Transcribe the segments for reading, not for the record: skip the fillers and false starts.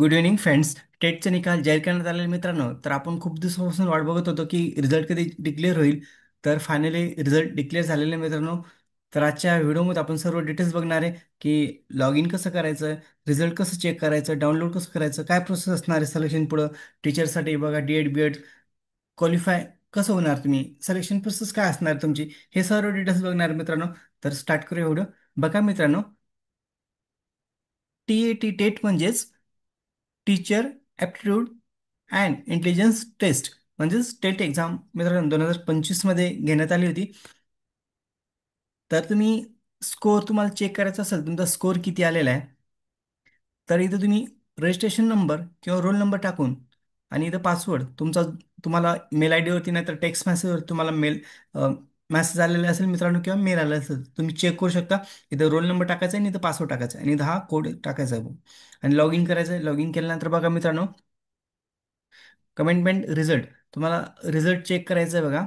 Good evening friends. टेटचे निकाल जाहीर करण्यात आलेले मित्रांनो, तर आपण खूप दिवसापासून वाट बघत होतो की रिझल्ट कधी डिक्लेअर होईल. तर फायनली रिझल्ट डिक्लेअर झालेले मित्रांनो. तर आजच्या व्हिडिओमध्ये आपण सर्व डिटेल्स बघणार आहे की लॉग इन कसं करायचं, रिझल्ट कसं चेक करायचं, डाउनलोड कसं करायचं, काय प्रोसेस असणार आहे सिलेक्शन पुढं, टीचरसाठी बघा डी बी एड क्वालिफाय कसं होणार, तुम्ही सिलेक्शन प्रोसेस काय असणार तुमची, हे सर्व डिटेल्स बघणार आहे मित्रांनो. तर स्टार्ट करूया व्हिडिओ. बघा मित्रांनो, टी टेट म्हणजेच teacher aptitude and intelligence test म्हणजेच टेट एक्झाम मित्रांनो 2025 मध्ये घेण्यात आली होती. तर तुम्ही स्कोअर तुम्हाला चेक करायचा असेल, तुमचा स्कोअर किती आलेला आहे, तर इथं तुम्ही रजिस्ट्रेशन नंबर किंवा रोल नंबर टाकून आणि इथं पासवर्ड तुमचा, तुम्हाला मेल आय डीवरती नाही तर टेक्स्ट मेसेजवर तुम्हाला मेसेज आलेला असेल मित्रांनो किंवा मेल आला असेल, तुम्ही चेक करू शकता. इथं रोल नंबर टाकायचा आहे आणि इथं पासवर्ड टाकायचा आहे आणि इथं हा कोड टाकायचा आहे आणि लॉग इन करायचं आहे. लॉग इन केल्यानंतर बघा मित्रांनो, कमेंटमेंट रिझल्ट, तुम्हाला रिझल्ट चेक करायचा आहे बघा.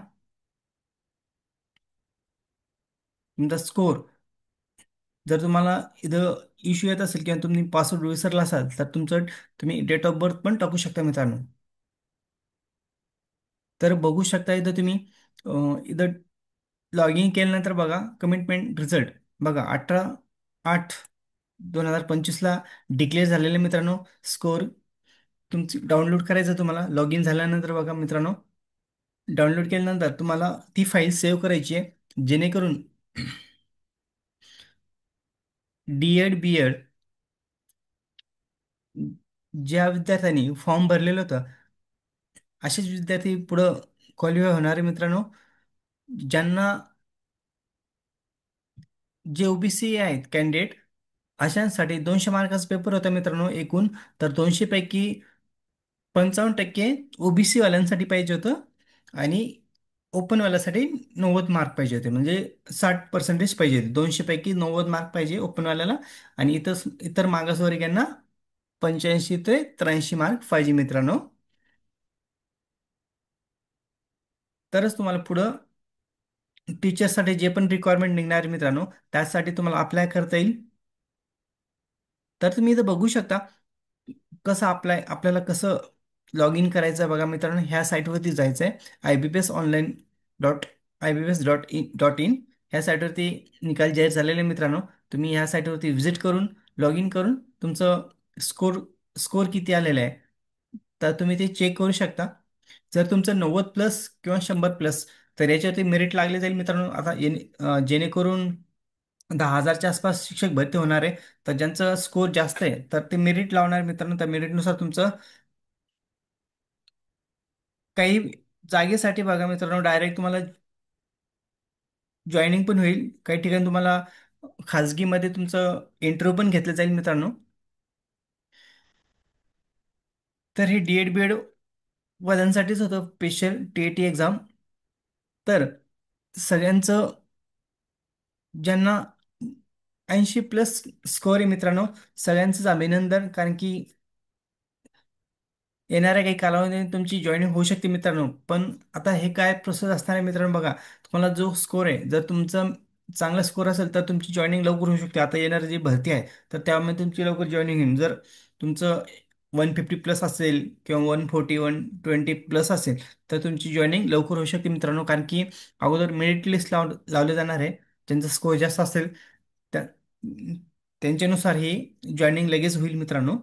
तुमचा स्कोअर जर तुम्हाला इथं इश्यू येत असेल किंवा तुम्ही पासवर्ड विसरला असाल तर तुमचं तुम्ही डेट ऑफ बर्थ पण टाकू शकता मित्रांनो. तर बघू शकता इथं तुम्ही इथं लॉग इन केल्यानंतर बघा कमिटमेंट रिझल्ट बघा 18/8/2025 डिक्लेअर झालेले मित्रांनो. स्कोअर तुमची डाउनलोड करायचं तुम्हाला. लॉग इन झाल्यानंतर बघा मित्रांनो, डाउनलोड केल्यानंतर तुम्हाला ती फाईल सेव्ह करायची आहे जेणेकरून D.Ed. B.Ed ज्या विद्यार्थ्यांनी फॉर्म भरलेलं होतं असेच विद्यार्थी पुढं क्वालिफाय होणारे मित्रांनो, ज्यांना जे ओबीसी आहेत कॅन्डिडेट, अशांसाठी 200 मार्काचा पेपर होता मित्रांनो एकूण. तर 200 पैकी 55% ओबीसी वाल्यांसाठी पाहिजे होतं आणि ओपन वाल्यासाठी 90 मार्क पाहिजे होते, म्हणजे 60% पाहिजे होते. 200 पैकी 90 मार्क पाहिजे ओपन वाल्याला आणि इतर मागासवर्गीयांना 85 ते 83 मार्क पाहिजे मित्रांनो. तरच तुम्हाला पुढं टीचरसाठी जे पण रिक्वायरमेंट निघणार आहे मित्रांनो, त्यासाठी तुम्हाला अप्लाय करता येईल. तर तुम्ही इथं बघू शकता कसं आपल्याला कसं लॉग इन करायचं आहे बघा मित्रांनो. ह्या साईटवरती जायचं आहे, IBPS online.ibbs.in ह्या साईटवरती निकाल जाहीर झालेले मित्रांनो. तुम्ही ह्या साईटवरती व्हिजिट करून लॉग इन करून तुमचं स्कोर स्कोर किती आलेलं आहे तर तुम्ही ते चेक करू शकता. जर तुमचं 90 प्लस किंवा 100 प्लस, तर याच्यावरती मेरिट लागले जाईल मित्रांनो. आता जेणेकरून 10,000च्या आसपास शिक्षक भरती होणार आहे. तर ज्यांचं स्कोर जास्त आहे तर ते मेरिट लावणार मित्रांनो. त्या मेरिटनुसार तुमचं काही जागेसाठी बघा मित्रांनो, डायरेक्ट तुम्हाला जॉईनिंग पण होईल. काही ठिकाणी तुम्हाला खाजगीमध्ये तुमचं इंटरव्ह्यू पण घेतलं जाईल मित्रांनो. तर हे D.Ed. B.Ed. वाल्यांसाठीच होतं स्पेशल टी एक्झाम. तर सगळ्यांचं, ज्यांना 80 प्लस स्कोअर आहे मित्रांनो, सगळ्यांचंच अभिनंदन. कारण की येणाऱ्या काही कालावधीमध्ये तुमची जॉईनिंग होऊ शकते मित्रांनो. पण आता हे काय प्रोसेस असणार आहे मित्रांनो बघा. तुम्हाला जो स्कोर आहे, जर तुमचा चांगला स्कोर असेल तर तुमची जॉईनिंग लवकर होऊ शकते. आता येणारी जी भरती आहे तर त्यामध्ये तुमची लवकर जॉईनिंग होईल. जर तुमचं 150 प्लस असेल किंवा 140 120 प्लस असेल तर तुमची जॉईनिंग लवकर होऊ शकते मित्रांनो. कारण की अगोदर मेरिट लिस्ट लावले जाणार आहे. ज्यांचा स्कोर जास्त असेल त्या त्यांच्यानुसार ही जॉईनिंग लगेच होईल मित्रांनो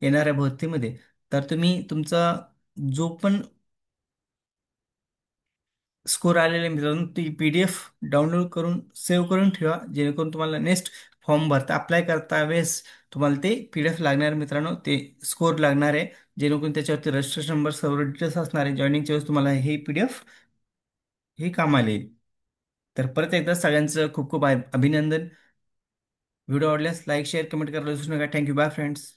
येणाऱ्या भरतीमध्ये. तर तुम्ही तुमचा जो पण स्कोर आलेला आहे मित्रांनो, ती PDF डाउनलोड करून सेव्ह करून ठेवा, जेणेकरून तुम्हाला नेक्स्ट फॉर्म भरता अप्लाय करता वेळेस तुम्हाला ते PDF लागणार आहे मित्रांनो. ते स्कोर लागणार आहे, जेणेकरून त्याच्यावरती रजिस्ट्रेशन नंबर सर्व डिटेल्स असणार आहे. जॉईनिंगच्या वेळेस तुम्हाला हे PDF हे कामाला येईल. तर परत एकदा सगळ्यांचं खूप खूप अभिनंदन. व्हिडिओ आवडल्यास लाईक शेअर कमेंट करायला विसरू नका. थँक्यू. Bye friends.